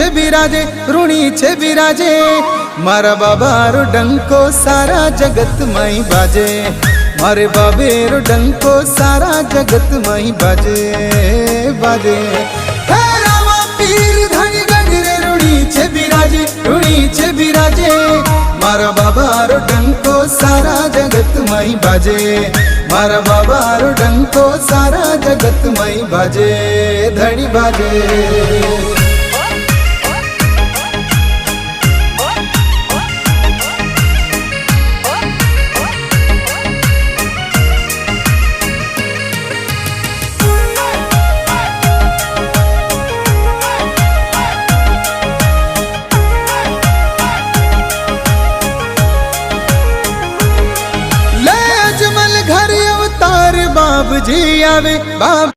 छे बिराजे, ऋणी छे बिराजे। मारा बाबारो डंको सारा जगत में बाजे, मारे बाबेरो डंको सारा जगत में बाजे बाजे। हे रामा पीर धनी गजरे, ऋणी छे बिराजे, ऋणी छे बिराजे। मारा बाबारो डंको सारा जगत में बाजे, मारा बाबारो डंको सारा जगत में बाजे, धनी बाजे। बाबूजी आवे बाब